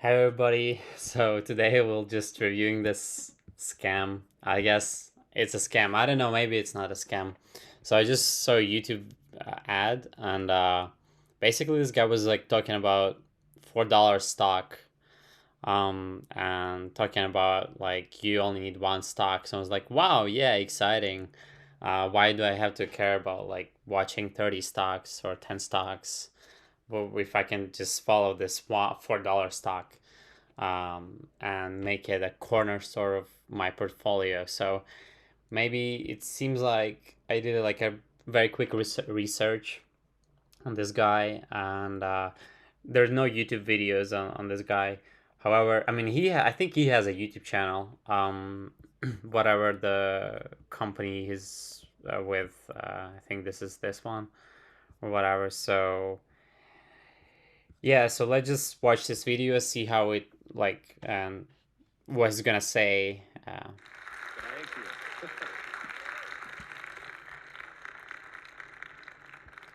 Hey everybody, so today we'll just reviewing this scam. I guess it's a scam. I don't know, maybe it's not a scam. So I just saw a YouTube ad and basically this guy was like talking about $4 stock and talking about like you only need one stock. So I was like, wow, yeah, exciting. Why do I have to care about like watching 30 stocks or 10 stocks? Well, if I can just follow this $4 stock and make it a cornerstone of my portfolio. So maybe it seems like I did like a very quick research on this guy, and there's no YouTube videos on this guy. However, I mean, I think he has a YouTube channel. Whatever the company he's with, I think this is this one or whatever. So yeah, so let's just watch this video, see how it like and what he's gonna say. Thank you.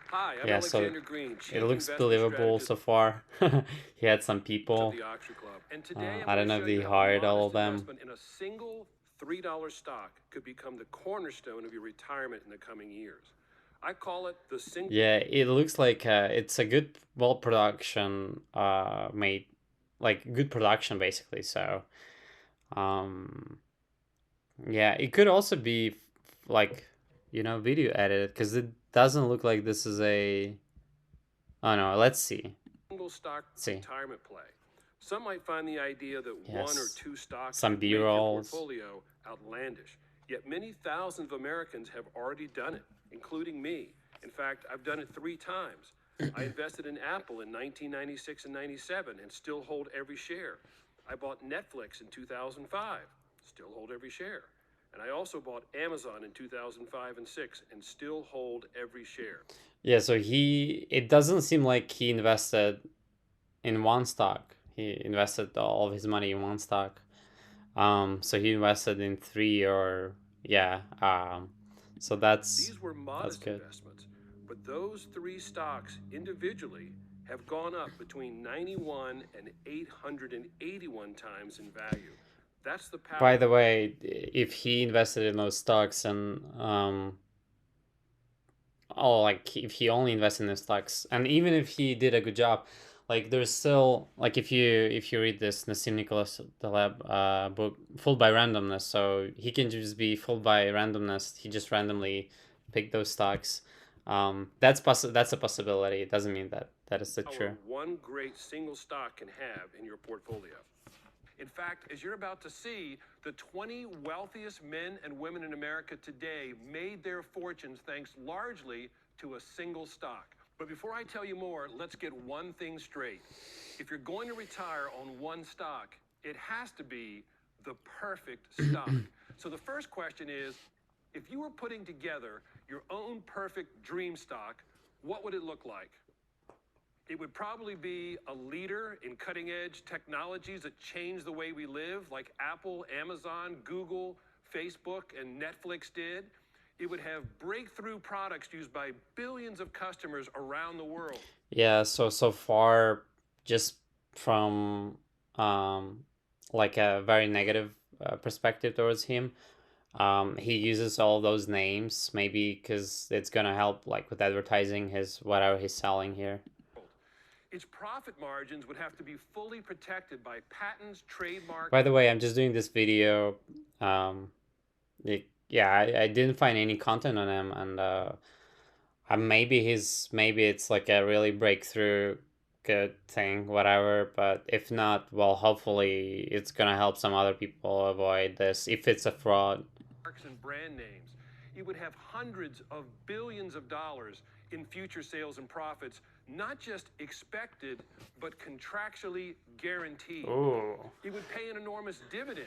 Hi, I'm Yeah, so Alexander Green, it Chief looks Investment believable Strategist so far. He had some of people. the Oxford Club. And today I'm I going don't to know show if you they how a hired all of modest them. investment in a single $3 stock could become the cornerstone of your retirement in the coming years. I call it the single. Yeah, it looks like it's a good, well production made, like good production basically. So um, yeah, it could also be like video edited because it doesn't look like this is a. Oh no, let's see. Single stock Let's see. retirement play. Some might find the idea that one or Yes, two stocks some would B make your rolls. portfolio outlandish. Yet many thousands of Americans have already done it, including me. In fact, I've done it 3 times. I invested in Apple in 1996 and 97 and still hold every share. I bought Netflix in 2005, still hold every share. And I also bought Amazon in 2005 and 6 and still hold every share. Yeah, so it doesn't seem like he invested in one stock. He invested all of his money in one stock. So he invested in three or yeah. So These were that's modest good. investments, but those 3 stocks individually have gone up between 91 and 881 times in value. That's the By power. the way, if he invested in those stocks and like if he only invested in the stocks, and even if he did a good job, like there's still like if you read this Nassim Nicholas Taleb book, Fooled by Randomness, so he can just be fooled by randomness. He just randomly picked those stocks. That's a possibility. It doesn't mean that that is the Power true. one great single stock can have in your portfolio. In fact, as you're about to see, the 20 wealthiest men and women in America today made their fortunes thanks largely to a single stock. But before I tell you more, let's get one thing straight. If you're going to retire on one stock, it has to be the perfect stock. So the first question is, if you were putting together your own perfect dream stock, what would it look like? It would probably be a leader in cutting edge technologies that change the way we live, like Apple, Amazon, Google, Facebook, and Netflix did. It would have breakthrough products used by billions of customers around the world. Yeah, so far, just from um like a very negative perspective towards him. He uses all those names maybe because it's gonna help like with advertising his whatever he's selling here. Its profit margins would have to be fully protected by patents, trademark. By the way, I'm just doing this video. Um, yeah, I didn't find any content on him, and maybe it's like a really breakthrough good thing, whatever. But if not, well, hopefully it's gonna help some other people avoid this if it's a fraud. Marks and brand names. It would have hundreds of billions of dollars in future sales and profits, not just expected, but contractually guaranteed. Ooh. It would pay an enormous dividend.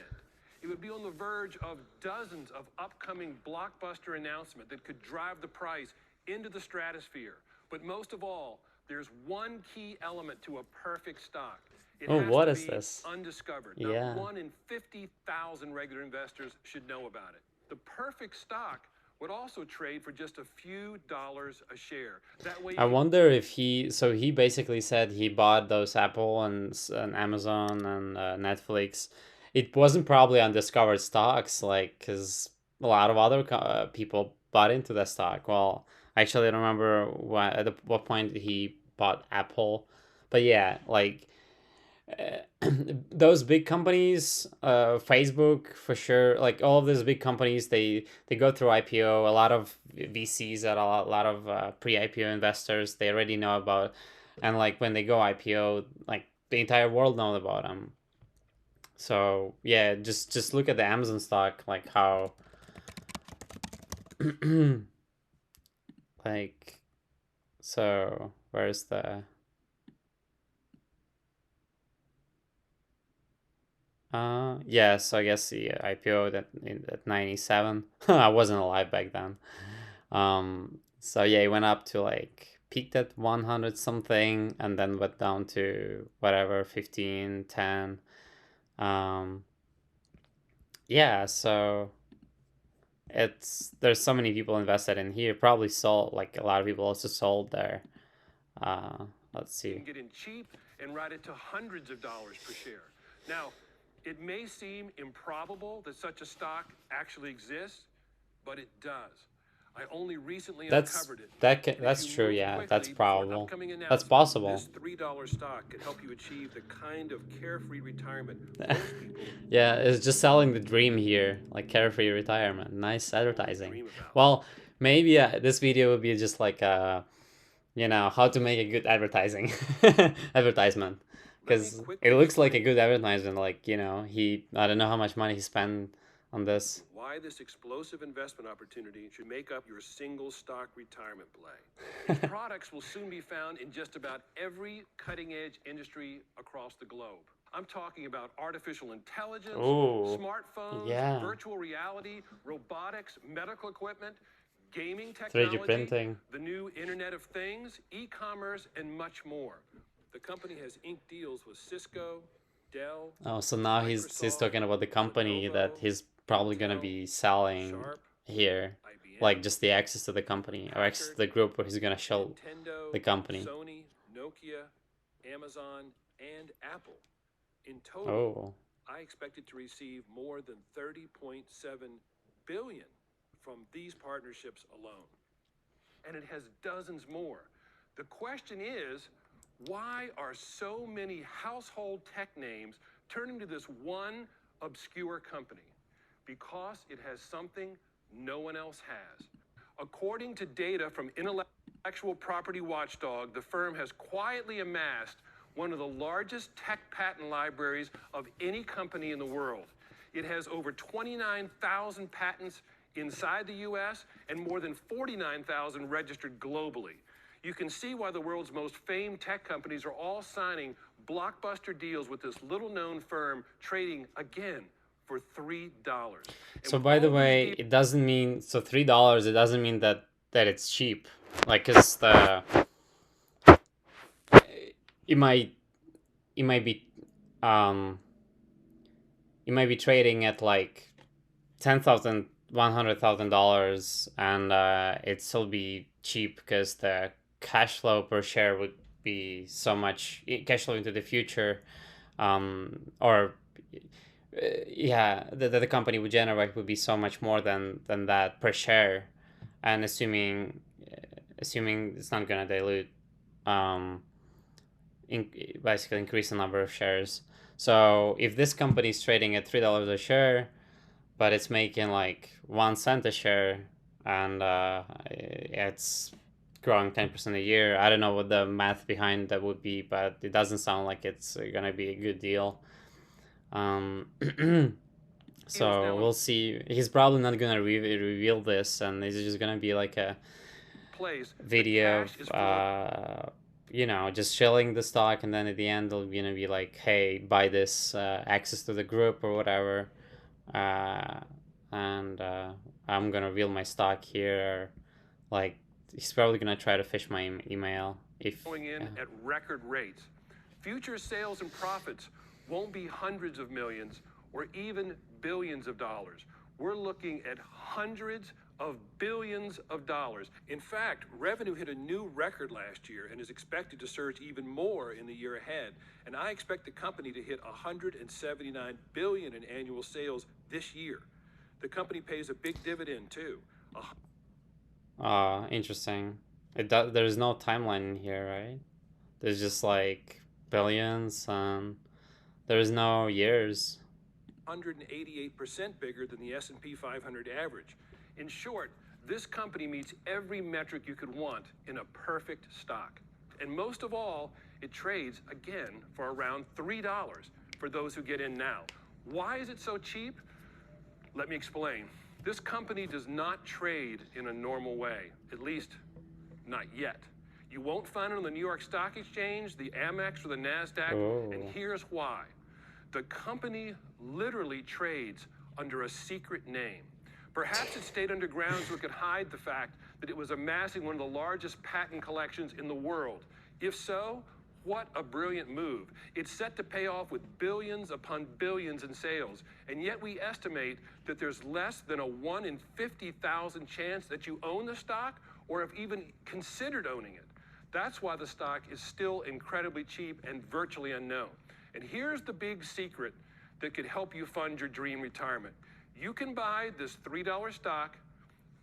It would be on the verge of dozens of upcoming blockbuster announcements that could drive the price into the stratosphere. But most of all, there's one key element to a perfect stock. It Oh, has what to is be this? undiscovered. Not Yeah. one in 50,000 regular investors should know about it. The perfect stock would also trade for just a few dollars a share. That way you I can wonder if he basically said he bought those Apple and Amazon and Netflix. It wasn't probably on discovered stocks, like, because a lot of other people bought into the stock. Well, actually, I don't remember what point he bought Apple, but yeah, like, those big companies, Facebook for sure, like all of these big companies, they go through IPO. A lot of VCs and a lot of pre-IPO investors, they already know about, and like when they go IPO, like the entire world knows about them. So yeah, just look at the Amazon stock, like how like, so where's the yes, I guess the IPO at 97. I wasn't alive back then. So yeah, it went up to like peaked at 100 something and then went down to whatever 15, 10. Um, yeah, so there's so many people invested in here. Probably sold, like a lot of people also sold there. Uh, let's you see. can get in cheap and ride it to hundreds of dollars per share. Now, it may seem improbable that such a stock actually exists, but it does. I only recently uncovered it. And if That's you true. move Yeah, that's quickly before an probable. upcoming That's announcement, possible. this $3 stock could help you achieve the kind of carefree retirement most people Yeah, it's just selling the dream here, like carefree retirement. Nice only advertising. dream about. Well, maybe this video would be just like how to make a good advertising advertisement, Let me because it quickly looks like a explain good advertisement. Like, I don't know how much money he spent on this. why this explosive investment opportunity should make up your single stock retirement play. Its products will soon be found in just about every cutting edge industry across the globe. I'm talking about artificial intelligence, Oh, smartphones, yeah, virtual reality, robotics, medical equipment, gaming 3D technology, printing. the new Internet of Things, e-commerce, and much more. The company has inked deals with Cisco, Dell, Oh, so now he's Microsoft, talking about the company that Lenovo, he's probably gonna Intel, be selling Sharp, here, like IBM, just the access to the company or access to Packard, the group where he's gonna show Nintendo, the company. Sony, Nokia, Amazon, and Apple. In total, Oh, I expected to receive more than 30.7 billion from these partnerships alone. And it has dozens more. The question is, why are so many household tech names turning to this one obscure company? Because it has something no one else has. According to data from intellectual property watchdog, the firm has quietly amassed one of the largest tech patent libraries of any company in the world. It has over 29,000 patents inside the US and more than 49,000 registered globally. You can see why the world's most famed tech companies are all signing blockbuster deals with this little-known firm, trading again for $3. And so with by the all these way, deals, it doesn't mean, so $3. It doesn't mean that it's cheap. Like, cause it might it might be um it might be trading at like 10,000, $100,000, and it'd still be cheap because the cash flow per share would be so much, cash flow into the future, or yeah, the company would generate would be so much more than that per share, and assuming it's not gonna dilute, um, basically increase the number of shares. So if this company is trading at $3 a share, but it's making like 1 cent a share, and it's growing 10% a year. I don't know what the math behind that would be, but it doesn't sound like it's gonna be a good deal. Um, so now in we'll see. He's probably not gonna reveal this, and it's just gonna be like a place, the video cash is of flowing. just shilling the stock, and then at the end it'll gonna be like, hey, buy this, access to the group or whatever, uh, and I'm gonna reveal my stock here. Like, he's probably gonna try to fish my email if Going in yeah. at record rates. Future sales and profits won't be hundreds of millions or even billions of dollars. We're looking at hundreds of billions of dollars. In fact, revenue hit a new record last year and is expected to surge even more in the year ahead. And I expect the company to hit 179 billion in annual sales this year. The company pays a big dividend too. Interesting. There's no timeline in here, right? There's just like billions, and there's no years. 188% bigger than the S&P 500 average. In short, this company meets every metric you could want in a perfect stock. And most of all, it trades, again, for around $3 for those who get in now. Why is it so cheap? Let me explain. This company does not trade in a normal way, at least not yet. You won't find it on the New York Stock Exchange, the Amex, or the NASDAQ, and here's why. The company literally trades under a secret name. Perhaps it stayed underground so it could hide the fact that it was amassing one of the largest patent collections in the world. If so, what a brilliant move. It's set to pay off with billions upon billions in sales, and yet we estimate that there's less than a 1 in 50,000 chance that you own the stock or have even considered owning it. That's why the stock is still incredibly cheap and virtually unknown. And here's the big secret that could help you fund your dream retirement. You can buy this $3 stock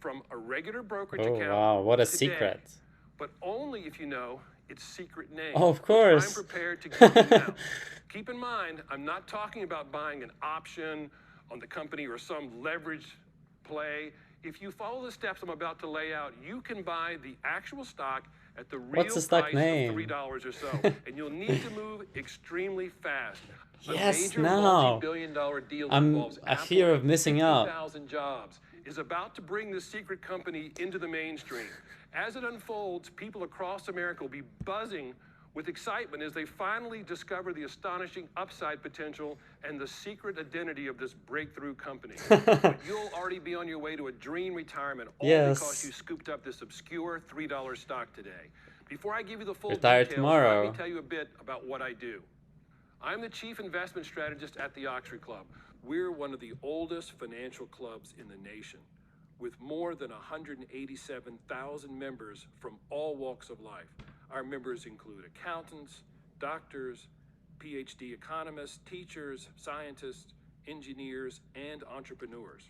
from a regular brokerage account. Wow, what a today, secret. But only if you know its secret name. Oh, of course. I'm prepared to give you now. Keep in mind, I'm not talking about buying an option on the company or some leveraged play. If you follow the steps I'm about to lay out, you can buy the actual stock at the real What's the stock price name? of $3 or so. And you'll need to move extremely fast. Yes, a major now. multi-billion-dollar deal that involves I fear of missing out. 50,000 jobs is about to bring this secret company into the mainstream. As it unfolds, people across America will be buzzing with excitement as they finally discover the astonishing upside potential and the secret identity of this breakthrough company. But you'll already be on your way to a dream retirement, all because you scooped up this obscure $3 stock today. Before I give you the full details, tomorrow. let me tell you a bit about what I do. I'm the chief investment strategist at the Oxford Club. We're one of the oldest financial clubs in the nation, with more than 187,000 members from all walks of life. Our members include accountants, doctors, PhD economists, teachers, scientists, engineers, and entrepreneurs.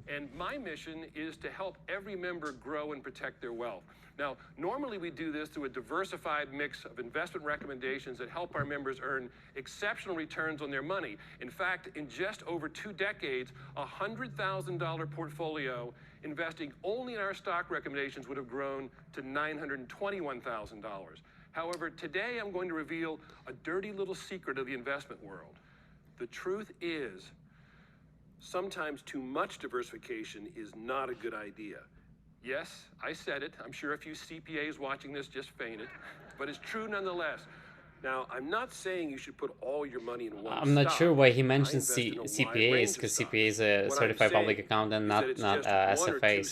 And my mission is to help every member grow and protect their wealth. Now, normally we do this through a diversified mix of investment recommendations that help our members earn exceptional returns on their money. In fact, in just over 2 decades, a $100,000 portfolio investing only in our stock recommendations would have grown to $921,000. However, today I'm going to reveal a dirty little secret of the investment world. The truth is, sometimes too much diversification is not a good idea. Yes, I said it. I'm sure a few CPAs watching this just fainted, but it's true nonetheless. Now, I'm not saying you should put all your money in one stock. I'm not sure why he mentioned CPAs, because CPA is a certified public accountant, not SFA,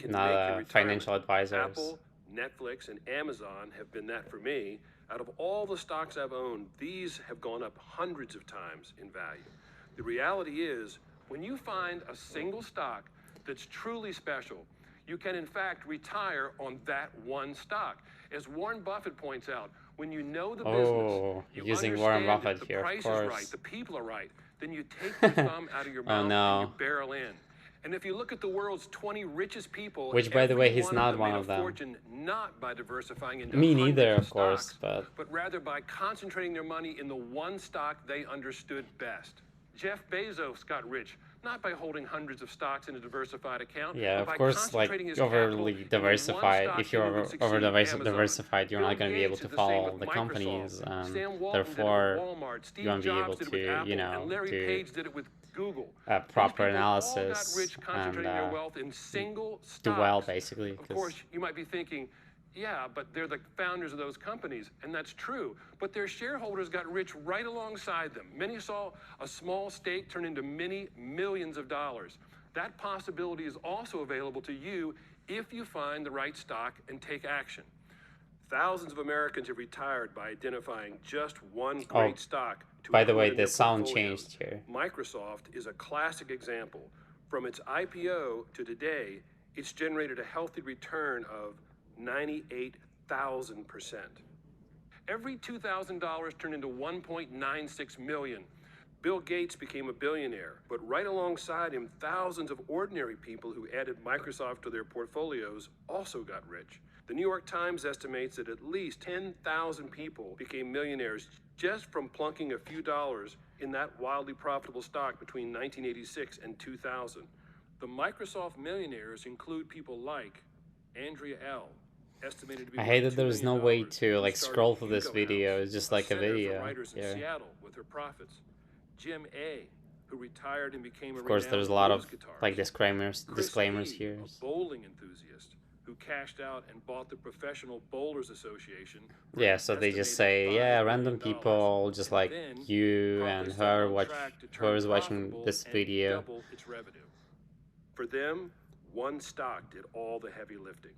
not a financial advisors. Apple, Netflix, and Amazon have been that for me. Out of all the stocks I've owned, these have gone up hundreds of times in value. The reality is, when you find a single stock that's truly special, you can in fact retire on that one stock. As Warren Buffett points out, when you know the business, you using Warren understand Buffett that here, the price of course. is right, the people are right, then you take the thumb out of your mouth and you barrel in. And if you look at the world's 20 richest people, which, by the way, he's not one of them. Fortune not by diversifying into Me neither, of course, stocks, but rather by concentrating their money in the one stock they understood best. Jeff Bezos got rich not by holding hundreds of stocks in a diversified account. Yeah, but of course, like overly diversified. If you're over diversified, you're not going to be able to follow the companies, and therefore you won't be able to, you know, do a proper analysis and do well, basically. Of course, you might be thinking, yeah, but they're the founders of those companies, and that's true. But their shareholders got rich right alongside them. Many saw a small stake turn into many millions of dollars. That possibility is also available to you if you find the right stock and take action. Thousands of Americans have retired by identifying just one great stock. By the way, the sound changed here. Microsoft is a classic example. From its IPO to today, it's generated a healthy return of 98,000%. Every $2,000 turned into 1.96 million. Bill Gates became a billionaire, but right alongside him, thousands of ordinary people who added Microsoft to their portfolios also got rich. The New York Times estimates that at least 10,000 people became millionaires just from plunking a few dollars in that wildly profitable stock between 1986 and 2000. The Microsoft millionaires include people like Andrea L., estimated to be I hate worth that $2 there's million, no way to who like started scroll through this Hugo video. House, It's just a like a center for video writers in here. Seattle with her profits. Jim A., who retired and became a Of course, there's renowned a lot blues of like guitarist. Chris disclaimers T., here. a bowling enthusiast, who cashed out and bought the Professional Bowlers Association for Yeah, an so they just estimated say, $5 yeah, million, random people, just and like then you promptly and set it on track to turn whoever's watching profitable this and video. double its revenue. For them, one stock did all the heavy lifting.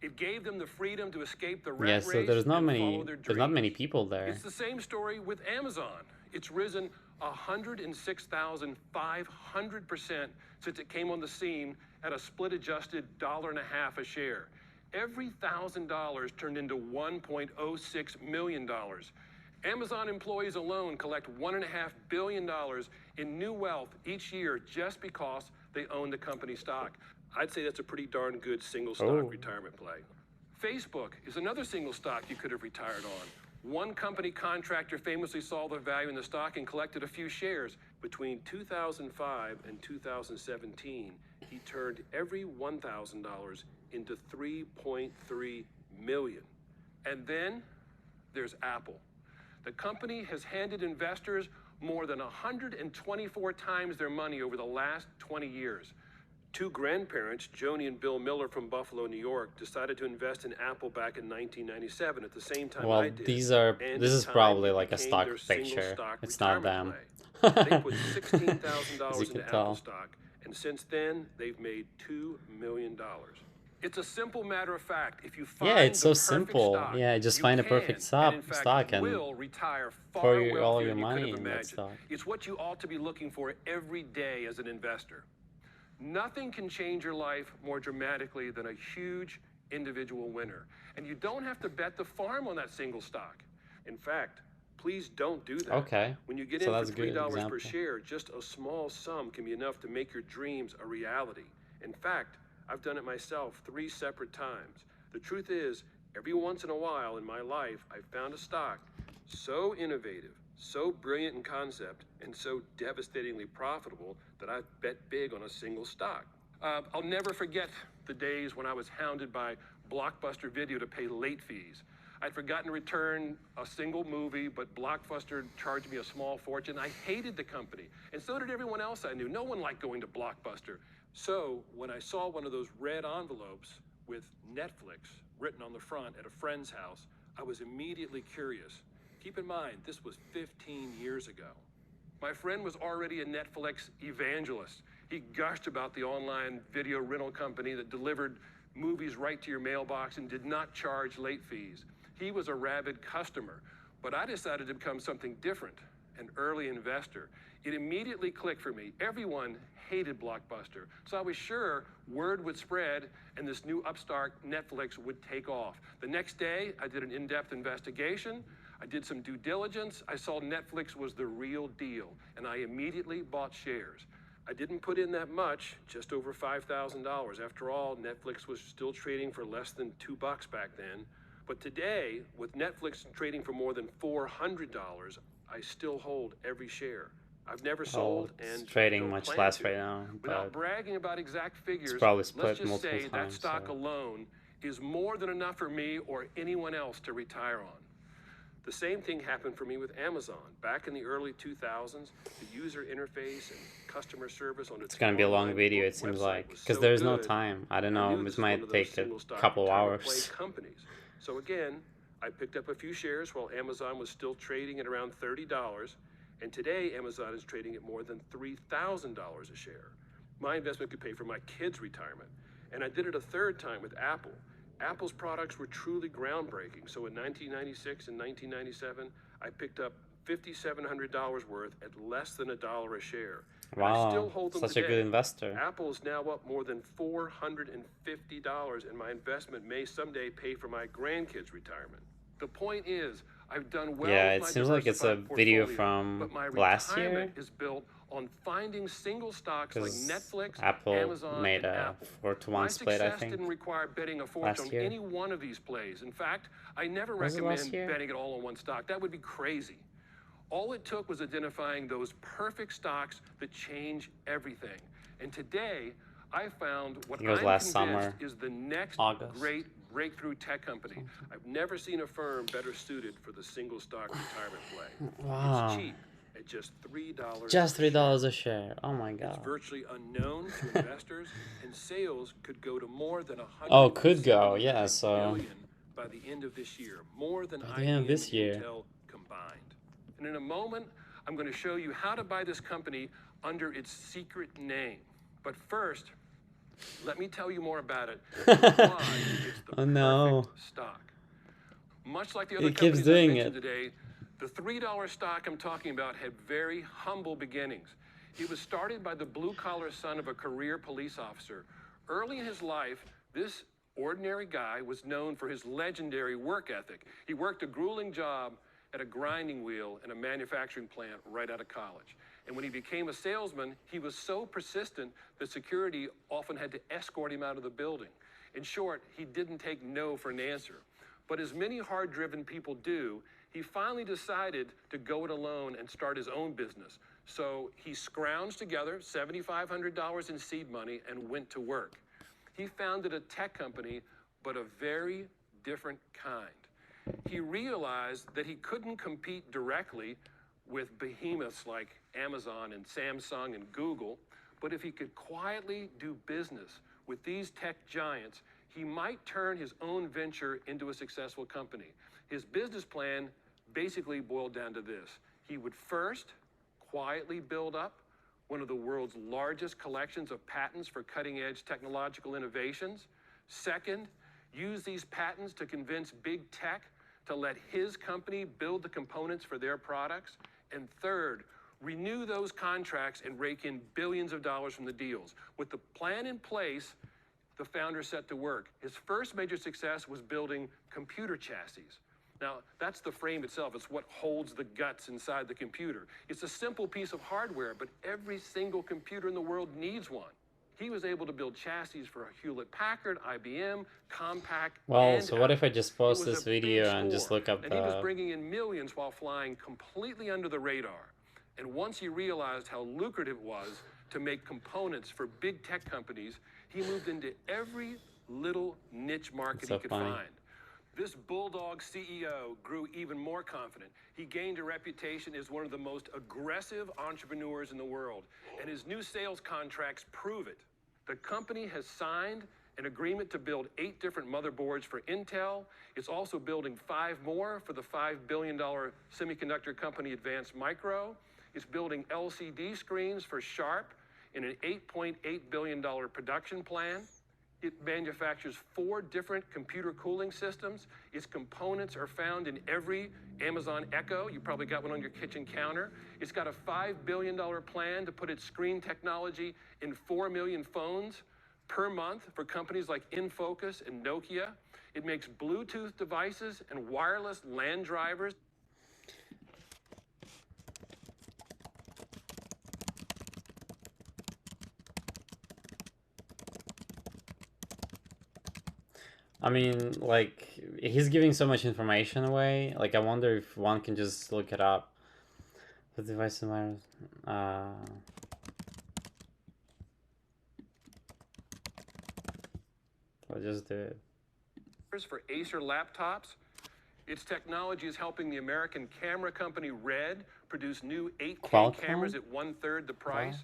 It gave them the freedom to escape the rat Yeah, race so there's not and follow many their dreams. there's not many people there. It's the same story with Amazon. It's risen 106,500% since it came on the scene at a split-adjusted $1.50 a share. Every $1,000 turned into $1.06 million. Amazon employees alone collect $1.5 billion in new wealth each year just because they own the company stock. I'd say that's a pretty darn good single stock retirement play. Facebook is another single stock you could have retired on. One company contractor famously saw the value in the stock and collected a few shares. Between 2005 and 2017, he turned every $1,000 into 3.3 million. And then there's Apple. The company has handed investors more than 124 times their money over the last 20 years. Two grandparents, Joni and Bill Miller from Buffalo, New York, decided to invest in Apple back in 1997 at the same time I did. This is probably like a stock picture. It's not them. They put $16,000 As you can into tell. Apple stock, and since then, they've made $2 million. It's a simple matter of fact. If you find Yeah, it's so the perfect simple. stock, Yeah, just you find a can, perfect and in fact, stock and will retire pour far all wealthier your than you could money have in that imagined. stock. It's what you ought to be looking for every day as an investor. Nothing can change your life more dramatically than a huge individual winner. And you don't have to bet the farm on that single stock. In fact, please don't do that. Okay. When you get So in that's for a good $3 per example. share, just a small sum can be enough to make your dreams a reality. In fact, I've done it myself 3 separate times. The truth is, every once in a while in my life, I've found a stock so innovative, so brilliant in concept, and so devastatingly profitable that I've bet big on a single stock. I'll never forget the days when I was hounded by Blockbuster Video to pay late fees. I'd forgotten to return a single movie, but Blockbuster charged me a small fortune. I hated the company, and so did everyone else I knew. No one liked going to Blockbuster. So when I saw one of those red envelopes with Netflix written on the front at a friend's house, I was immediately curious. Keep in mind, this was 15 years ago. My friend was already a Netflix evangelist. He gushed about the online video rental company that delivered movies right to your mailbox and did not charge late fees. He was a rabid customer, but I decided to become something different, an early investor. It immediately clicked for me. Everyone hated Blockbuster, so I was sure word would spread and this new upstart Netflix would take off. The next day, I did an in-depth investigation. I did some due diligence. I saw Netflix was the real deal, and I immediately bought shares. I didn't put in that much, just over $5,000. After all, Netflix was still trading for less than $2 back then. But today, with Netflix trading for more than $400, I still hold every share. I've never sold It's and trading don't much plan less to. right now, Without but bragging about exact figures, probably let's split just multiple say that times, stock so. alone is more than enough for me or anyone else to retire on. The same thing happened for me with Amazon. Back in the early 2000s, the user interface and customer service on its It's gonna be a long online video, book it seems website like, was because so there's no good, time. I don't I know, knew it this was one might of those take a single stock couple retirement play hours. companies. So again, I picked up a few shares while Amazon was still trading at around $30, and today Amazon is trading at more than $3,000 a share. My investment could pay for my kids' retirement, and I did it a third time with Apple. Apple's products were truly groundbreaking, so in 1996 and 1997, I picked up $5,700 worth at less than $1 a share. And I still Wow, hold them such a today. good investor. Apple is now up more than $450, and my investment may someday pay for my grandkids' retirement. The point is, I've done well Yeah, with it my seems like it's a diversified video portfolio, from but my last retirement year, is built on finding single stocks like because Netflix, Apple Amazon, made and a Apple. 4-to-1 My split, I success didn't think, require betting a fortune last on year. any one of these plays. In fact, I never Was it last recommend year? betting it all on one stock. That would be crazy. All it took was identifying those perfect stocks that change everything. And today, I found I what think it was I'm last convinced summer, is the next August. great breakthrough tech company. I've never seen a firm better suited for the single stock retirement play. It's Wow, cheap at just $3 just a share. $3 a share. Oh my It's god. virtually unknown to investors, and sales could go to more than Oh, could go, 179 yeah. So billion by the end of this year, more than by the end of IBM this and year. Intel combined. And in a moment, I'm going to show you how to buy this company under its secret name. But first, let me tell you more about it and why it's the Oh no, perfect stock. Much like the other it keeps companies I've doing mentioned it. today, the $3 stock I'm talking about had very humble beginnings. It was started by the blue-collar son of a career police officer. Early in his life, this ordinary guy was known for his legendary work ethic. He worked a grueling job at a grinding wheel in a manufacturing plant right out of college. And when he became a salesman, he was so persistent that security often had to escort him out of the building. In short, he didn't take no for an answer. But as many hard-driven people do, he finally decided to go it alone and start his own business. So he scrounged together $7,500 in seed money and went to work. He founded a tech company, but a very different kind. He realized that he couldn't compete directly with behemoths like Amazon and Samsung and Google, but if he could quietly do business with these tech giants, he might turn his own venture into a successful company. His business plan basically boiled down to this. He would first quietly build up one of the world's largest collections of patents for cutting-edge technological innovations. Second, use these patents to convince big tech to let his company build the components for their products. And third, renew those contracts and rake in billions of dollars from the deals. With the plan in place, the founder set to work. His first major success was building computer chassis. Now, that's the frame itself. It's what holds the guts inside the computer. It's a simple piece of hardware, but every single computer in the world needs one. He was able to build chassis for Hewlett-Packard, IBM, Compaq, Well, and so what if I Apple. just It post was a this big video and just score, look up and he was the... bringing in millions while flying completely under the radar. And once he realized how lucrative it was to make components for big tech companies, he moved into every little niche market So he could funny. find. This bulldog CEO grew even more confident. He gained a reputation as one of the most aggressive entrepreneurs in the world, and his new sales contracts prove it. The company has signed an agreement to build 8 different motherboards for Intel. It's also building 5 more for the $5 billion semiconductor company Advanced Micro. It's building LCD screens for Sharp in an $8.8 billion production plan. It manufactures 4 different computer cooling systems. Its components are found in every Amazon Echo. You probably got one on your kitchen counter. It's got a $5 billion plan to put its screen technology in 4 million phones per month for companies like InFocus and Nokia. It makes Bluetooth devices and wireless LAN drivers. I mean, like, he's giving so much information away. Like, I wonder if one can just look it up. The device environment. I'll just do it. For Acer laptops. Its technology is helping the American camera company Red produce new 8K Qualcomm? cameras at 1/3 the price. Wow.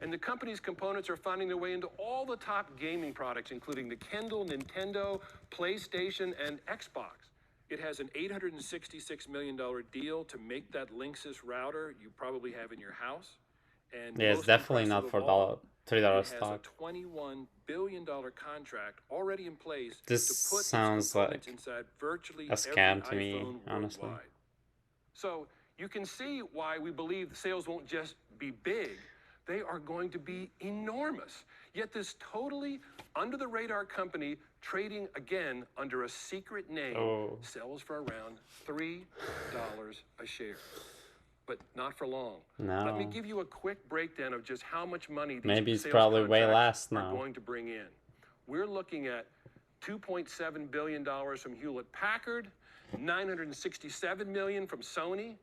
And the company's components are finding their way into all the top gaming products, including the Kindle, Nintendo, PlayStation, and Xbox. It has an $866 million deal to make that Linksys router you probably have in your house. And Yeah, it's most definitely impressive not of for all, $3 it has a stock. $21 billion contract already in place This to put its sounds components like inside virtually a every scam to me, iPhone honestly. worldwide. So You can see why we believe the sales won't just be big, they are going to be enormous. Yet this totally under the radar company trading again under a secret name Oh, sells for around $3 a share. But not for long. Let me no. give you a quick breakdown of just how much money these Maybe it's sales probably way contracts less are now. going to bring in. We're looking at $2.7 billion from Hewlett Packard, $967 million from Sony,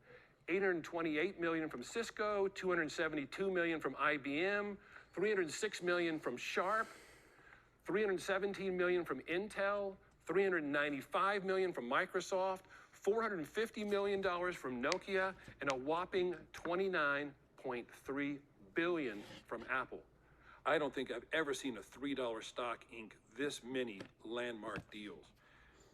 $828 million from Cisco, $272 million from IBM, $306 million from Sharp, $317 million from Intel, $395 million from Microsoft, $450 million from Nokia, and a whopping $29.3 billion from Apple. I don't think I've ever seen a $3 stock ink this many landmark deals.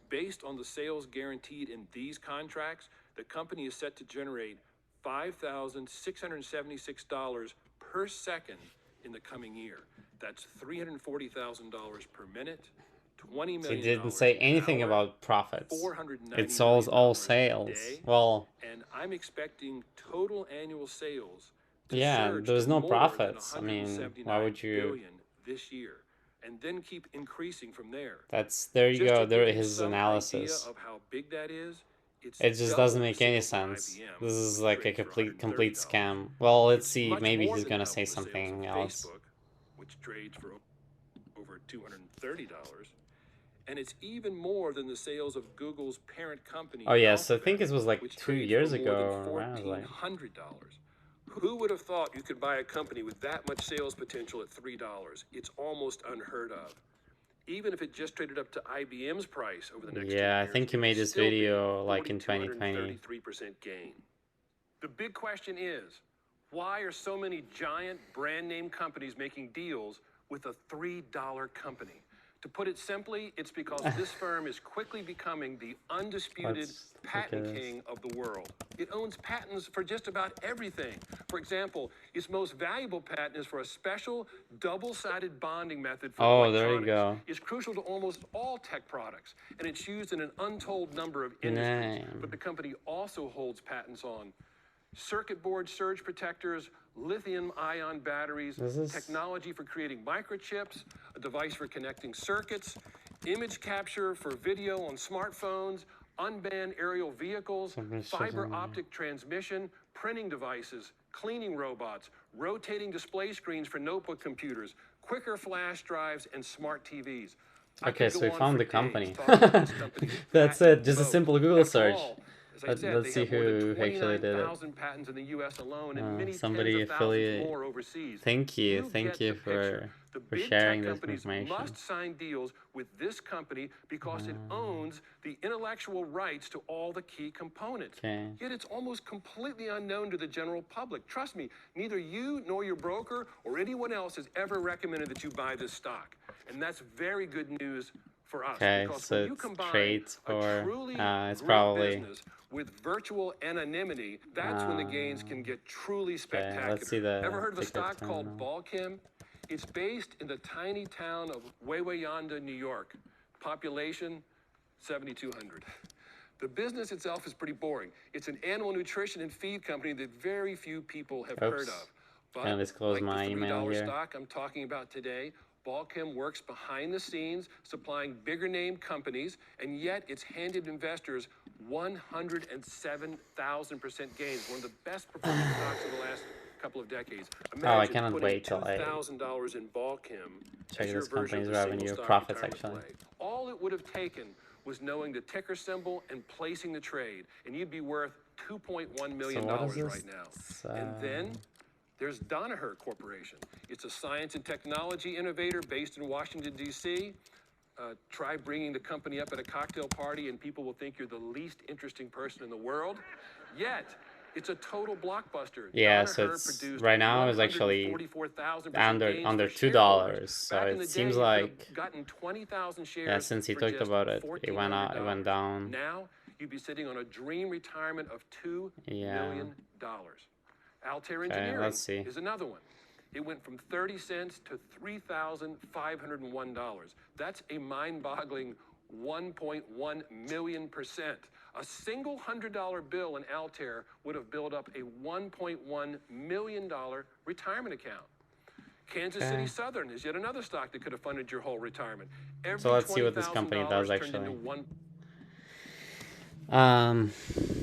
Based on the sales guaranteed in these contracts, the company is set to generate $5,676 per second in the coming year. That's $340,000 per minute, $20 So it million didn't say an anything hour, about profits. $490 It sells million all a sales. day, Well, and I'm expecting total annual sales to yeah, surge there's to no more than profits. I mean, why 179 would you? billion this year, and then keep increasing from there. There you Just go. to There give you his some idea analysis. of how big that is, it's It just double doesn't the make any sales of sense. IBM, This is which like a trades for complete $130. scam. Well, let's It's see. much Maybe more he's than gonna double say the sales of something else. Facebook, which trades for over $230. And it's even more than the sales of Google's parent company, Oh yeah, so I think Alphabet, it was like which two trades for years more than ago. Around like, $1,400. Who would have thought you could buy a company with that much sales potential at $3? It's almost unheard of. Even if it just traded up to IBM's price over the next 10 yeah, I years, think you it made would this still be video like in 2020. 4,233% gain. The big question is, why are so many giant brand name companies making deals with a $3 company? To put it simply, it's because this firm is quickly becoming the undisputed Let's look at patent this. king of the world. It owns patents for just about everything. For example, its most valuable patent is for a special double-sided bonding method for Oh, there you electronics. go. It's crucial to almost all tech products, and it's used in an untold number of industries. Name. But the company also holds patents on circuit board surge protectors, lithium-ion batteries, This is technology for creating microchips, a device for connecting circuits, image capture for video on smartphones, unmanned aerial vehicles, something fiber shitting. optic transmission, printing devices, cleaning robots, rotating display screens for notebook computers, quicker flash drives, and smart TVs. I Okay, could so go we on found for the days company. talking about this company's That's patent it. Just a moat. simple Google After search. all, as I said, Let's they see have more than who actually did it. 29,000 patents in the U.S. alone and many tens Somebody of thousands affiliate. more overseas. Thank You you get the picture. The for big tech sharing this companies information. must sign deals with this company because it owns the intellectual rights to all the key components. Okay. Yet it's almost completely unknown to the general public. Trust me, neither you nor your broker or anyone else has ever recommended that you buy this stock. And that's very good news for us, Okay, because so when you it's combine trades a for. truly It's great probably. business with virtual anonymity, that's when the gains can get truly Okay, spectacular. let's see the Ever heard of a ticket stock called terminal. Balchem? It's based in the tiny town of Wawayanda, New York. Population, 7,200. The business itself is pretty boring. It's an animal nutrition and feed company that very few people have heard Oops. of. But Can I disclose like my the email $3 here? stock I'm talking about today, Balchem works behind the scenes, supplying bigger name companies, and yet it's handed investors 107,000% gains, one of the best performing stocks of the last couple of decades. Oh, I Imagine cannot putting wait till I $2,000 in Balchem check as your this version of company's the single revenue stock profits retirement actually. play. All it would have taken was knowing the ticker symbol and placing the trade, and you'd be worth $2.1 million So what is this? right now. And then there's Danaher Corporation. It's a science and technology innovator based in Washington, D.C. Try bringing the company up at a cocktail party and people will think you're the least interesting person in the world. Yet, it's a total blockbuster. Yeah, so Danaher it's produced right now is actually 144,000% gains under for $2. shareholders. So Back in it the seems day, you could like have gotten 20,000 shares yeah, since he for talked just about it, it went up, it $1,400. went down. Now, you'd be sitting on a dream retirement of $2 million. Altair Okay, Engineering let's see. is another one. It went from 30 cents to $3,501. That's a mind-boggling 1.1 million%. A single $100 bill in Altair would have built up a $1.1 million retirement account. Kansas City Okay. Southern is yet another stock that could have funded your whole retirement. So Every let's see what this company does $20,000 turned into actually. one. Um,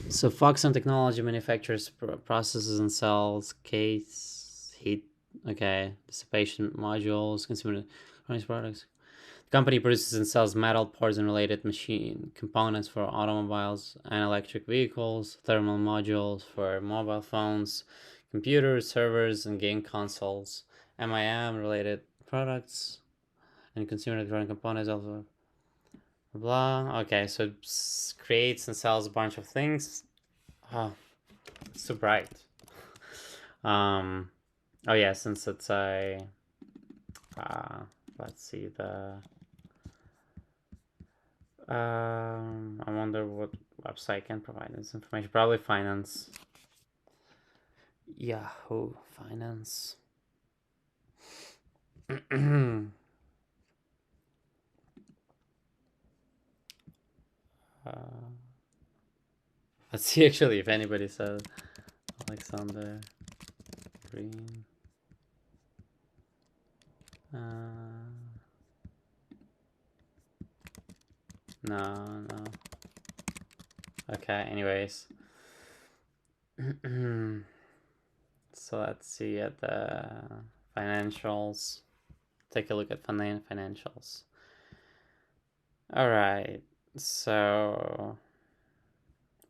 so Foxconn Technology manufactures processes and sells case heat, okay, dissipation modules, consumer electronics products. The company produces and sells metal parts and related machine components for automobiles and electric vehicles, thermal modules for mobile phones, computers, servers, and game consoles, MIM related products, and consumer electronic components also. Blah. Okay, so it creates and sells a bunch of things. Oh, it's so bright. Um, oh yeah, since it's a, uh, let's see the. I wonder what website can provide this information. Probably finance. Yahoo Finance. uh, let's see actually if anybody says Alexander Green. No, no. Okay, anyways. So let's see at the financials. Take a look at financials. All right. So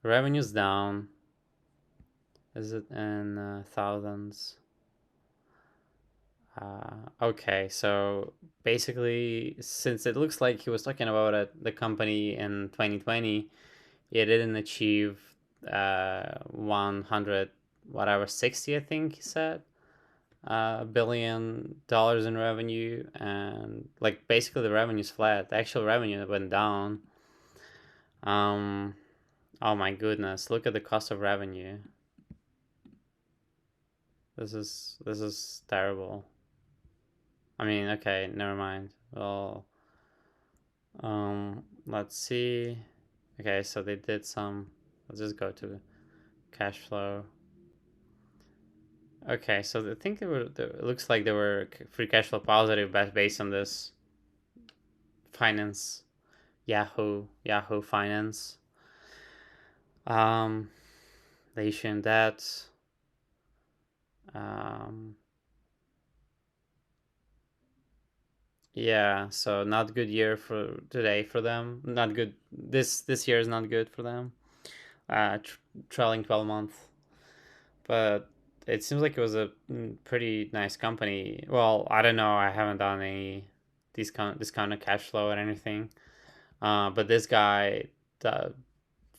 revenue's down. Is it in thousands? Okay, so basically, since it looks like he was talking about it, the company in 2020, it didn't achieve 100 whatever 60, I think he said, $1 billion in revenue, and like basically the revenue's flat. The actual revenue went down. Um, oh my goodness! Look at the cost of revenue. This is terrible. I mean, okay, never mind. Well, let's see. Okay, so they did some. Let's just go to cash flow. Okay, so I think it looks like they were free cash flow positive, but based on this finance, Yahoo Finance. Um, they issued that. Um, yeah, so not good year for today for them. Not good. This year is not good for them. Trailing 12 month, but it seems like it was a pretty nice company. Well, I don't know. I haven't done any this kind of cash flow or anything. But this guy, uh,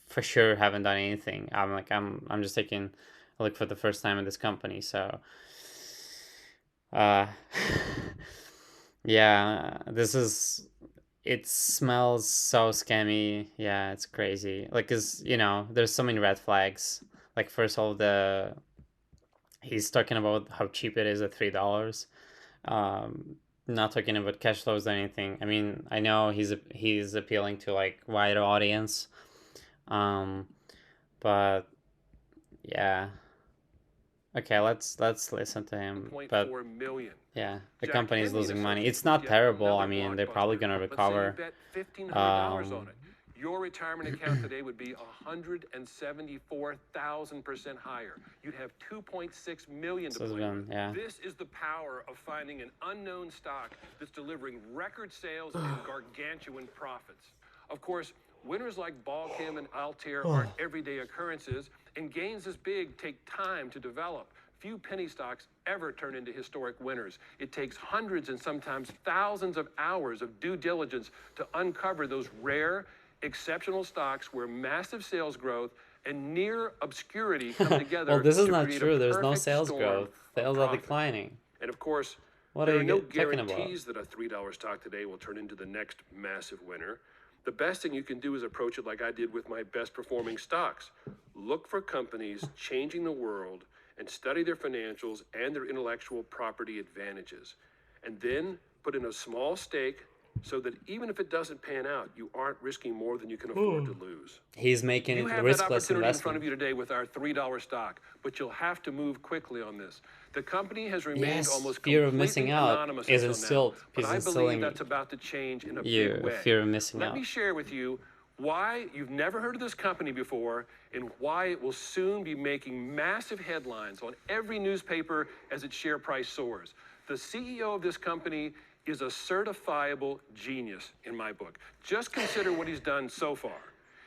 for sure, haven't done anything. I'm just taking a look for the first time at this company. So, uh, yeah, this is. It smells so scammy. Yeah, it's crazy. Like, cause there's so many red flags. Like, first of all, the he's talking about how cheap it is at $3. Um, Not talking about cash flows or anything. I mean, I know he's appealing to like wider audience, um, but yeah. Okay, let's listen to him. But 1.4 million. yeah, the Jack company is Henry and losing money. It's Associates is not yet terrible. I another mean, they're probably blockbuster. gonna Let's say you recover. bet $1,500 on Um, it. Your retirement account today would be 174,000% higher. You'd have 2.6 million to so it's play been with. yeah. This is the power of finding an unknown stock that's delivering record sales and gargantuan profits. Of course, winners like Balchem and Altair aren't everyday occurrences, and gains this big take time to develop. Few penny stocks ever turn into historic winners. It takes hundreds and sometimes thousands of hours of due diligence to uncover those rare, exceptional stocks where massive sales growth and near obscurity come Well, together this is to not create a true. There's no perfect sales storm growth. of Sales are profit. declining. And of course, What there are are you no talking about? guarantees that a $3 stock today will turn into the next massive winner. The best thing you can do is approach it like I did with my best performing stocks. Look for companies changing the world and study their financials and their intellectual property advantages. And then put in a small stake so that even if it doesn't pan out, you aren't risking more than you can afford to lose. He's making You it have that riskless opportunity in front of investment. you today with our $3 stock, but you'll have to move quickly on this. The company has remained Yes, almost fear of missing completely out anonymous is until now, instilled. but Is I believe instilling that's about to change in a big you way. fear of missing Let me out. share with you why you've never heard of this company before and why it will soon be making massive headlines on every newspaper as its share price soars. The CEO of this company is a certifiable genius in my book. Just consider what he's done so far.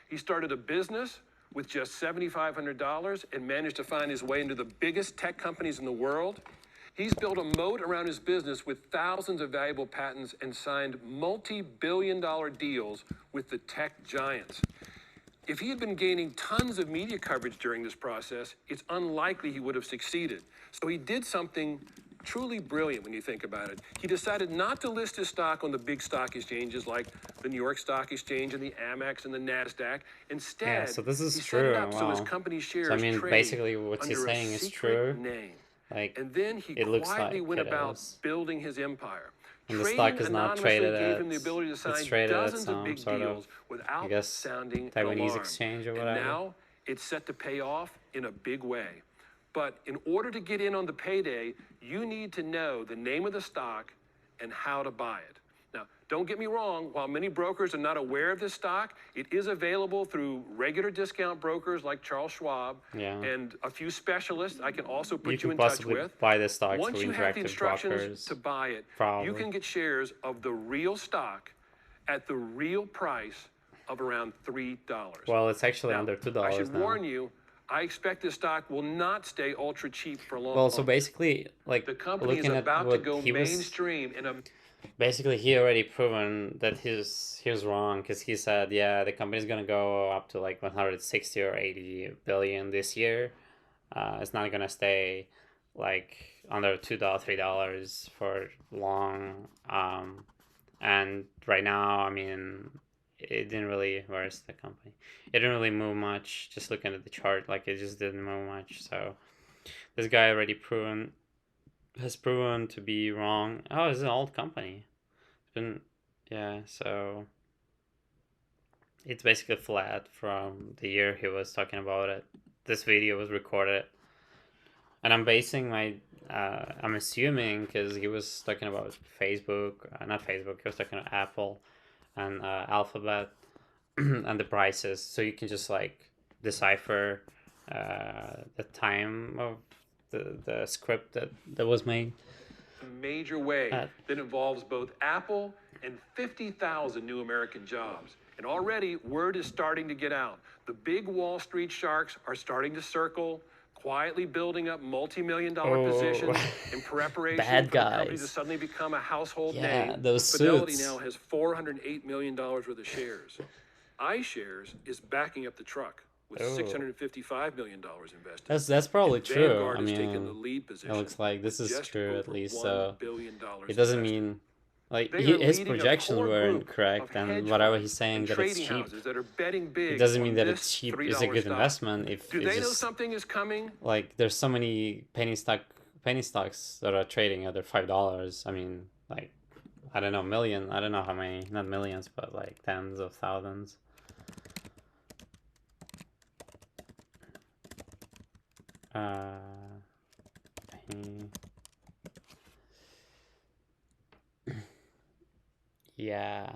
He started a business with just $7,500 and managed to find his way into the biggest tech companies in the world. He's built a moat around his business with thousands of valuable patents and signed multi-billion-dollar deals with the tech giants. If he had been gaining tons of media coverage during this process, it's unlikely he would have succeeded. So he did something truly brilliant when you think about it. He decided not to list his stock on the big stock exchanges like the New York Stock Exchange and the Amex and the NASDAQ. Yeah, Instead, so this he is set it true. up so his Wow. company So I shares mean, trade basically, what he's under a saying is secret true. name. Like, And then he it looks quietly like went it about is. building his empire. And the Trading stock is not anonymously traded gave at. him the ability to It's sign traded at dozens of some big sort of, deals I without guess, sounding an Taiwanese alarm. exchange or And whatever. now it's set to pay off in a big way. But in order to get in on the payday, you need to know the name of the stock and how to buy it. Now, don't get me wrong, while many brokers are not aware of this stock, it is available through regular discount brokers like Charles Schwab Yeah. and a few specialists I can also You put you can in touch possibly with. buy the stock Once through you have the interactive instructions brokers. to buy it, you Probably. can get shares of the real stock at the real price of around $3. Well, it's actually Now, under $2 I should now. warn you, I expect this stock will not stay ultra cheap for long. Well, so basically, like, The company is looking at about to what go he was, mainstream in a basically he already proven that he was wrong, because he said, yeah, the company's gonna go up to like 160 or 80 billion this year. It's not gonna stay like under $2, $3 for long. And right now, I mean, it didn't really, where's the company? It didn't really move much. Just looking at the chart, like it just didn't move much. So this guy already has proven to be wrong. Oh, it's an old company. It's been, yeah. So it's basically flat from the year he was talking about it. This video was recorded, and I'm basing my, I'm assuming, because he was talking about Facebook, not Facebook. He was talking about Apple and Alphabet and the prices, so you can just like decipher the time of the script that was made. major way that involves both Apple and 50,000 new American jobs. And already word is starting to get out. The big Wall Street sharks are starting to circle, quietly building up multi-million-dollar positions in preparation Bad for the company to guys. suddenly become a household Yeah, name. those Fidelity suits. now has $408 million worth of shares. iShares is backing up the truck with $655 million invested. That's probably And true. Vanguard I has taken the mean, lead it position looks like this with is just true at over least. $1 So billion it doesn't invested. mean like They are his leading a projections core were group incorrect, of and hedge whatever funds he's saying and that it's trading cheap. houses that are betting It big doesn't on mean that this it's cheap. $3 It's a good stock. investment. If Do it's they know just something is coming? like there's so many penny stocks that are trading under $5. I mean, like, I don't know, million. I don't know how many, not millions, but like tens of thousands. Uh, he- yeah.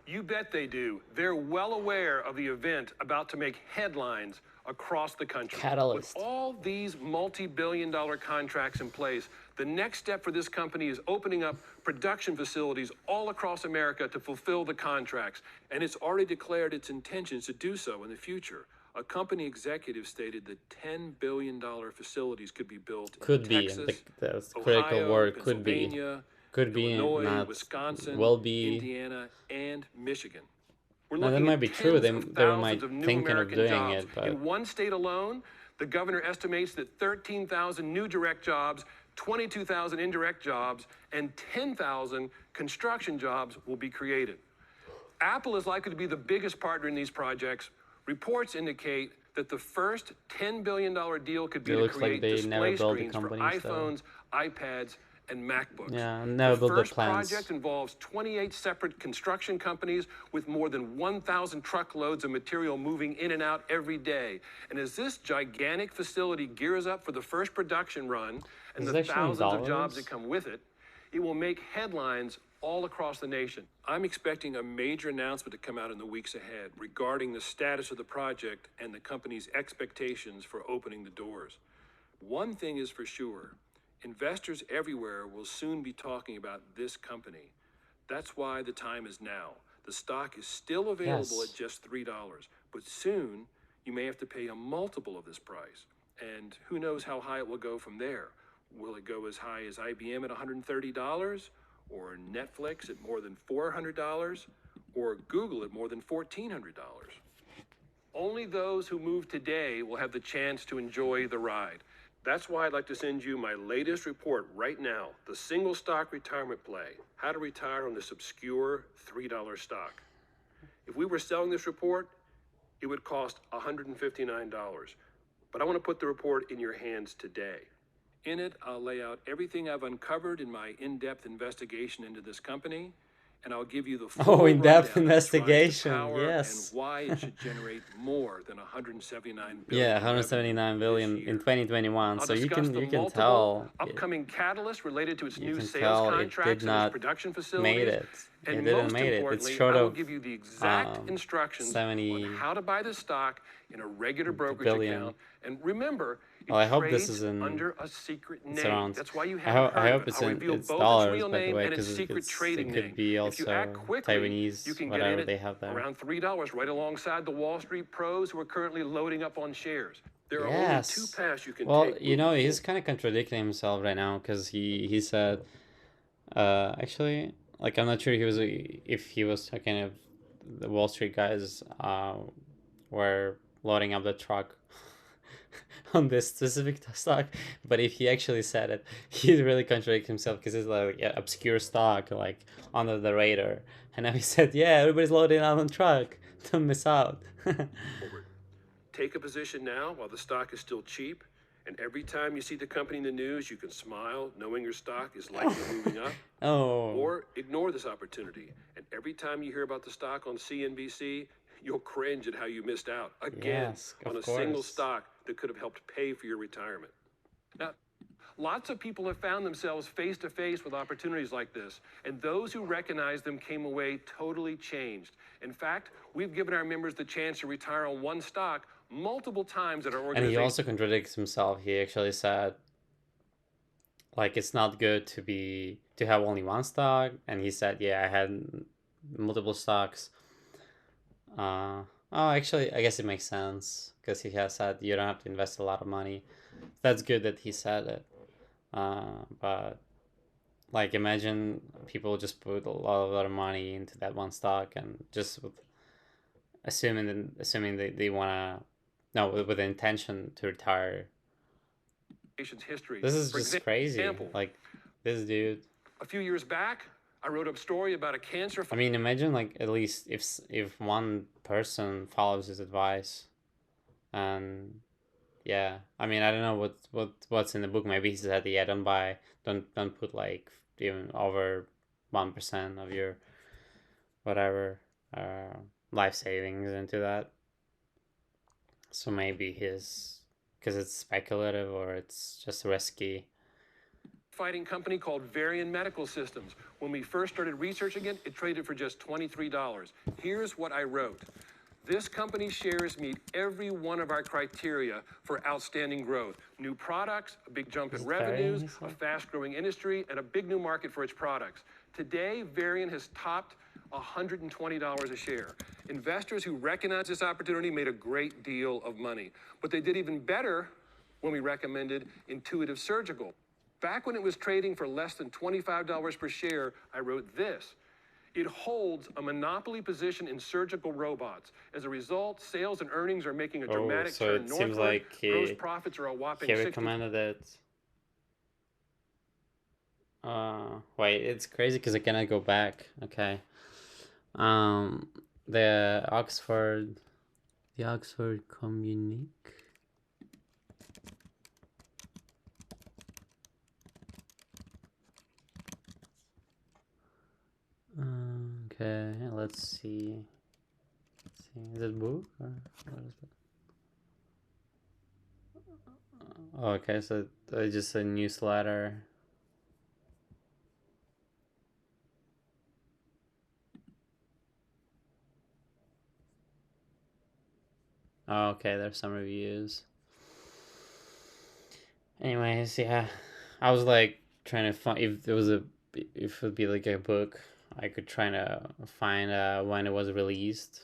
You bet they do. They're well aware of the event about to make headlines across the country. Catalyst. With all these multi-billion-dollar contracts in place, the next step for this company is opening up production facilities all across America to fulfill the contracts. And it's already declared its intentions to do so in the future. A company executive stated that $10 billion facilities could be built Could in be Texas, the critical Ohio, word. Could be. Pennsylvania, Could be Illinois, not. Wisconsin, Will be. Indiana, and Michigan. We're Now that looking might at be true. tens of They thousands might of new thinking of American doing jobs. it, but In one state alone, the governor estimates that 13,000 new direct jobs, 22,000 indirect jobs, and 10,000 construction jobs will be created. Apple is likely to be the biggest partner in these projects Reports indicate that the first $10 billion deal could It be to looks like create they never display built the screens for company, so iPhones, iPads, and MacBooks. yeah, The never built the first project plans. involves 28 separate construction companies with more than 1,000 truckloads of material moving in and out every day. And as this gigantic facility gears up for the first production run and Is the it actually in thousands of jobs that dollars? come with it, it will make headlines all across the nation. I'm expecting a major announcement to come out in the weeks ahead regarding the status of the project and the company's expectations for opening the doors. One thing is for sure, investors everywhere will soon be talking about this company. That's why the time is now. The stock is still available at Yes. just $3, but soon you may have to pay a multiple of this price. And who knows how high it will go from there? Will it go as high as IBM at $130? Or Netflix at more than $400? Or Google at more than $1,400? Only those who move today will have the chance to enjoy the ride. That's why I'd like to send you my latest report right now, the single stock retirement play, how to retire on this obscure $3 stock. If we were selling this report, it would cost $159. But I want to put the report in your hands today. In it, I'll lay out everything I've uncovered in my in-depth investigation into this company, and I'll give you the Oh, full in-depth rundown of its rise to investigation. power and Yes. why it should generate more than 179 billion Yeah, in revenue 179 this billion in year. 2021. I'll So discuss the you can multiple tell upcoming catalysts related to its you new can sales tell it did contracts and its not production made facilities. it. It And didn't most made it. It's importantly, short I will of give you the exact instructions on 70 how to buy this stock in a regular brokerage billion. account. And remember, it Well, I hope this trades is in under a secret it's name. around. That's why you haven't I heard of hope it. it's I'll in reveal it's both its dollars, real by the name way, and its because secret it trading could name. be If you act also quickly, you Taiwanese, can get whatever in it they have there. around $3, right alongside the Wall Street pros who are currently loading up on shares. There are only two Yes. paths you can Well, take you moving know, he's forward. kind of contradicting himself right now because he said, actually, like I'm not sure if he was talking of the Wall Street guys were loading up the truck on this specific stock, but if he actually said it, he really contradicted himself because it's like yeah, obscure stock, like under the radar. And now he said, yeah, everybody's loading up on truck, don't miss out. Take a position now while the stock is still cheap, and every time you see the company in the news, you can smile knowing your stock is likely moving up, Oh, or ignore this opportunity. And every time you hear about the stock on CNBC, you'll cringe at how you missed out again yes, on of a single course. stock that could have helped pay for your retirement. Now, lots of people have found themselves face to face with opportunities like this, and those who recognized them came away totally changed. In fact, we've given our members the chance to retire on one stock multiple times at our And he organization. also contradicts himself. He actually said like it's not good to have only one stock, and he said, yeah, I had multiple stocks. Oh, actually, I guess it makes sense because he has said you don't have to invest a lot of money. That's good that he said it. But like, imagine people just put a lot of money into that one stock and just with, assuming they wanna no with the intention to retire. History. This is For just crazy. example, Like this dude. a few years back, I wrote a story about a cancer. I mean, imagine like at least if one person follows his advice, and yeah, I mean, I don't know what's in the book. Maybe he said, yeah, don't put like even over 1% of your whatever life savings into that. So maybe his because it's speculative or it's just risky. Fighting company called Varian Medical Systems. When we first started researching it, it traded for just $23. Here's what I wrote. This company's shares meet every one of our criteria for outstanding growth. New products, a big jump in Is it Varian, revenues, he a said? fast-growing industry, and a big new market for its products. Today, Varian has topped $120 a share. Investors who recognized this opportunity made a great deal of money. But they did even better when we recommended Intuitive Surgical. Back when it was trading for less than $25 per share, I wrote this. It holds a monopoly position in surgical robots. As a result, sales and earnings are making a Oh, dramatic so turn it seems northward. like Gross profits are a whopping he 60. recommended it. Wait, it's crazy because I cannot go back. Okay. Um, the Oxford The Oxford Communique. Okay, let's see. Is it book or what is it? Oh, okay, so it's just a newsletter. Oh, okay, there's some reviews. Anyways, yeah, I was like trying to find if it would be like a book. I could try to find when it was released,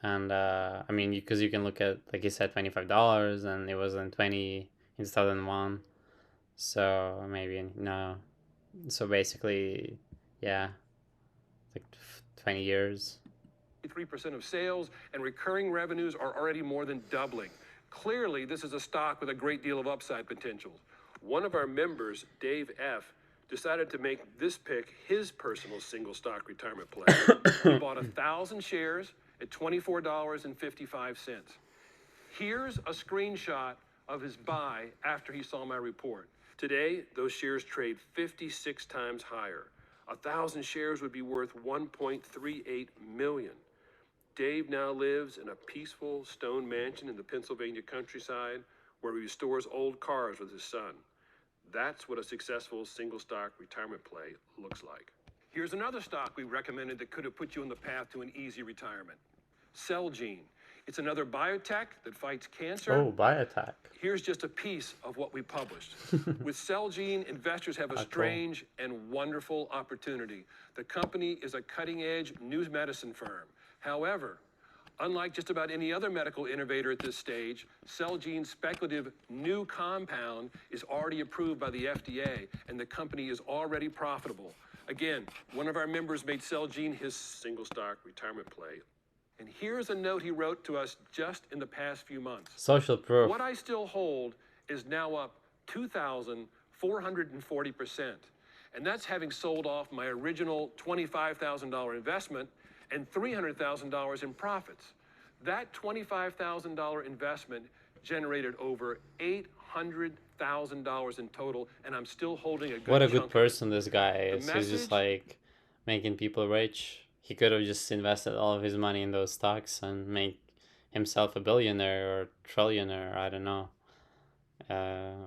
and I mean, because you can look at, like you said, $25, and it was in 2001. So maybe no. So basically, yeah, like 20 years. 3% of sales, and recurring revenues are already more than doubling. Clearly, this is a stock with a great deal of upside potential. One of our members, Dave F., decided to make this pick his personal single stock retirement play. He bought 1,000 shares at $24.55. Here's a screenshot of his buy after he saw my report. Today, those shares trade 56 times higher. 1,000 shares would be worth $1.38 million. Dave now lives in a peaceful stone mansion in the Pennsylvania countryside where he restores old cars with his son. That's what a successful single stock retirement play looks like. Here's another stock we recommended that could have put you on the path to an easy retirement. Celgene. It's another biotech that fights cancer. Oh, biotech. Here's just a piece of what we published. With Celgene, investors have a Cool. strange and wonderful opportunity. The company is a cutting-edge new medicine firm. However, unlike just about any other medical innovator at this stage, Celgene's speculative new compound is already approved by the FDA, and the company is already profitable. Again, one of our members made Celgene his single stock retirement play. And here's a note he wrote to us just in the past few months. Social proof. What I still hold is now up 2,440%. And that's having sold off my original $25,000 investment and $300,000 in profits. That $25,000 investment generated over $800,000 in total, and I'm still holding a good What a chunk good person this guy is. He's message- just like making people rich. He could have just invested all of his money in those stocks and make himself a billionaire or trillionaire. I don't know.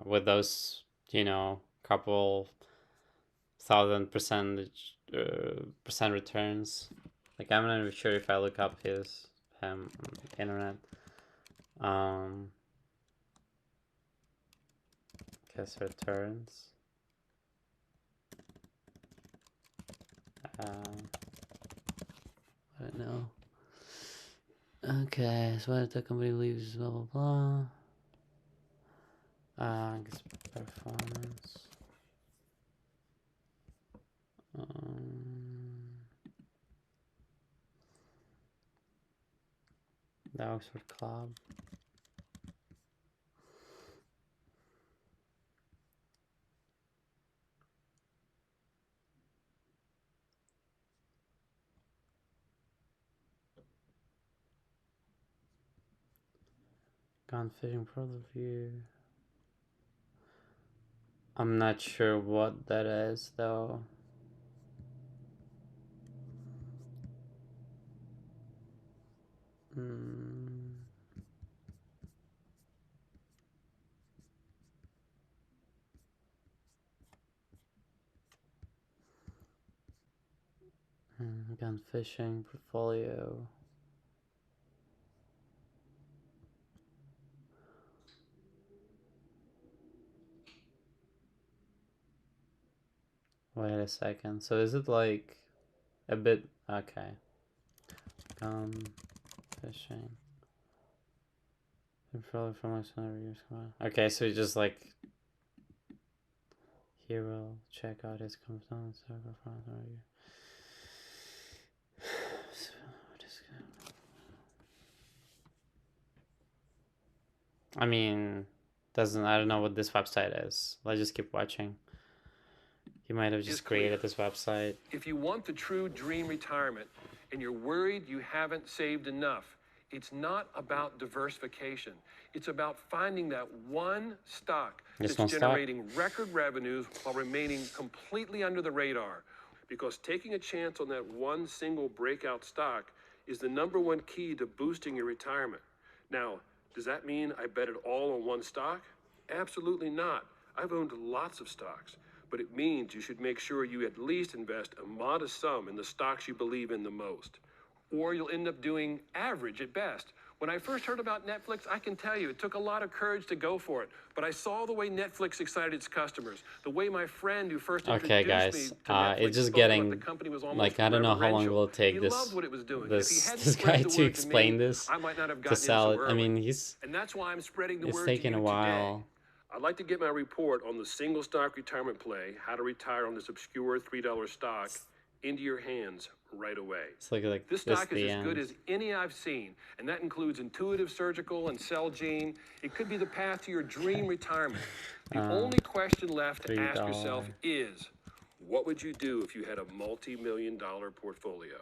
With those, couple thousand percent returns. Like, I'm not even sure if I look up his internet. Guess returns. I don't know. Okay, so what the company believes, blah blah blah. I guess performance. The Oxford Club. Gone fishing product review. I'm not sure what that is though. Gone fishing portfolio. Wait a second. So is it like a bit okay? Gone fishing. Probably from my son reviews. Okay, so it's just like hero. Check out his comes down. I mean, I don't know what this website is. Let's just keep watching. He might have just created this website. If you want the true dream retirement and you're worried you haven't saved enough, It's not about diversification. It's about finding that one stock Just that's one stock. generating record revenues while remaining completely under the radar. Because taking a chance on that one single breakout stock is the number one key to boosting your retirement. Now, does that mean I bet it all on one stock? Absolutely not. I've owned lots of stocks, but it means you should make sure you at least invest a modest sum in the stocks you believe in the most, or you'll end up doing average at best. When I first heard about Netflix, I can tell you, it took a lot of courage to go for it. But I saw the way Netflix excited its customers, the way my friend who first Okay, introduced guys, me to Netflix it's just spoke about the getting company was almost like I don't know how long reverential. will it take He loved what it was doing. If he hadn't this guy spread the to word to explain me, this, I might not have to gotten in sell so it. I early. mean, And that's why I'm spreading the it's word to taken you a today. while. I'd like to get my report on the single stock retirement play, how to retire on this obscure $3 stock, into your hands right away. It's like This this stock is the as good end. as any I've seen, and that includes Intuitive Surgical and Celgene. It could be the path to your dream retirement. The only question left to ask yourself $3. is, what would you do if you had a multi-million-dollar portfolio?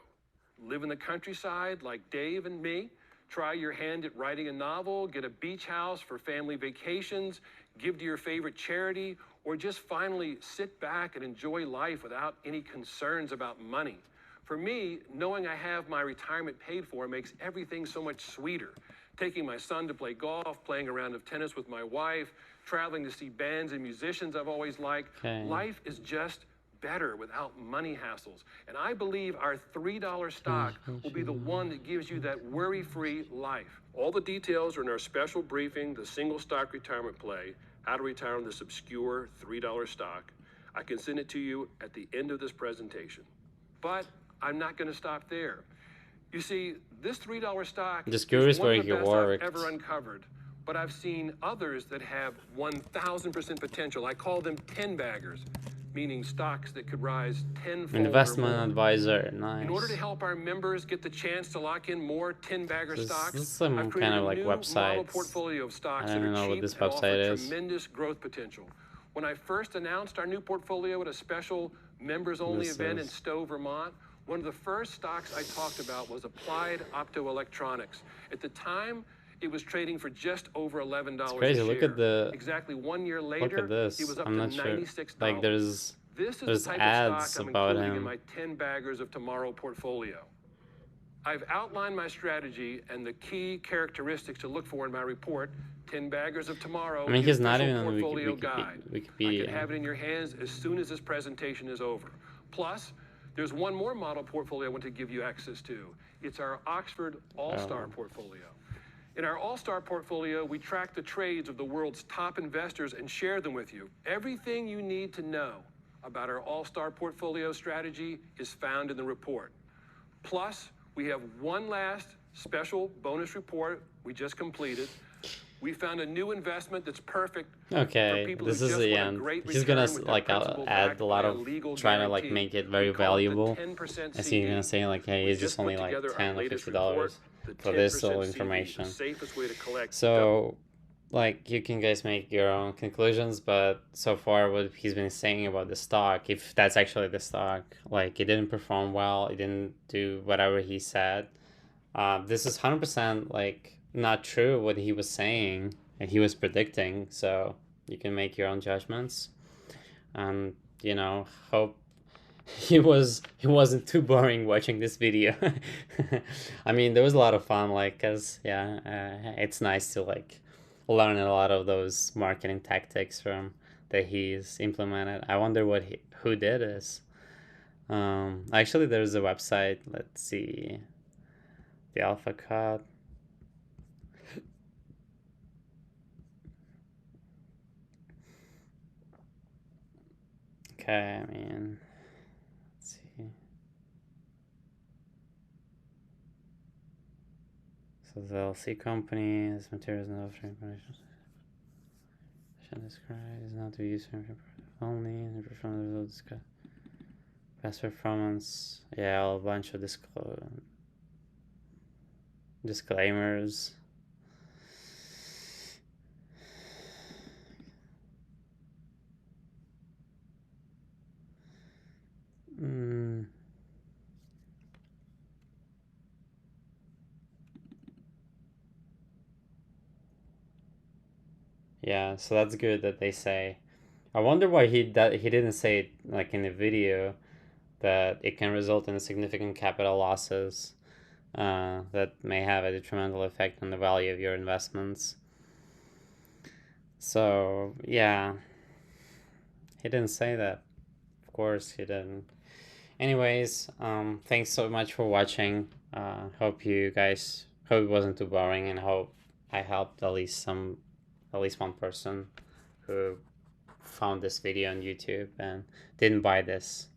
Live in the countryside like Dave and me? Try your hand at writing a novel, get a beach house for family vacations, give to your favorite charity, or just finally sit back and enjoy life without any concerns about money? For me, knowing I have my retirement paid for makes everything so much sweeter. Taking my son to play golf, playing a round of tennis with my wife, traveling to see bands and musicians I've always liked. Okay. Life is just better without money hassles. And I believe our $3 stock will be the one that gives you that worry-free life. All the details are in our special briefing, The Single Stock Retirement Play, How to Retire on This Obscure $3 Stock. I can send it to you at the end of this presentation. But I'm not going to stop there. You see, this $3 stock Just is curious one where of the he best worked. I've ever uncovered. But I've seen others that have 1,000% potential. I call them 10-baggers, meaning stocks that could rise tenfold or Investment more. advisor, In order to nice. help our members get the chance to lock in more 10-bagger This stocks, is some I've kind created of a like new model website. portfolio of I stocks that don't are know what cheap this and offer website is. tremendous growth potential. When I first announced our new portfolio at a special members-only This event in is Stowe, Vermont, one of the first stocks I talked about was Applied Optoelectronics. At the time, it was trading for just over $11 it's a crazy. share. Look at the Exactly 1 year look later, at this. it was up I'm to not sure. $96. Like This is there's the type of ads stock I'm about including in him. my 10 baggers of tomorrow portfolio. I've outlined my strategy and the key characteristics to look for in my report, 10 baggers of tomorrow, I mean, the he's not official even on portfolio guide. I Wikipedia. can have it in your hands as soon as this presentation is over. Plus, there's one more model portfolio I want to give you access to. It's our Oxford All-Star portfolio. In our All-Star portfolio, we track the trades of the world's top investors and share them with you. Everything you need to know about our All-Star portfolio strategy is found in the report. Plus, we have one last special bonus report we just completed. We found a new investment that's perfect for Okay, people this who is just the want a end. great He's gonna return with their like principal add backed a lot by of legal trying to like guarantee. make it We very call it the valuable. 10% As CD. he's gonna say like, hey, We it's just put only like together our 10 or latest $50 report, the for this 10% little CD, information. the safest way to collect. So, like, you can guys make your own conclusions, but so far what he's been saying about the stock, if that's actually the stock, like, it didn't perform well, it didn't do whatever he said. This is 100% like not true what he was saying and he was predicting, so you can make your own judgments. And, you know, hope he wasn't too boring watching this video. I mean, there was a lot of fun, like, cause yeah, it's nice to like learn a lot of those marketing tactics from that he's implemented. I wonder who did this. Actually, there's a website. Let's see, the Alpha Cut. Okay, I mean, let's see. So the LC company, this material is not offering information. Described is not to be used for only and perform the results. Past performance, yeah, a bunch of disclaimers. Yeah, so that's good that they say. I wonder why he didn't say it like in the video that it can result in significant capital losses that may have a detrimental effect on the value of your investments. So yeah, he didn't say that. Of course, he didn't. Anyways, thanks so much for watching. Hope it wasn't too boring, and hope I helped at least one person who found this video on YouTube and didn't buy this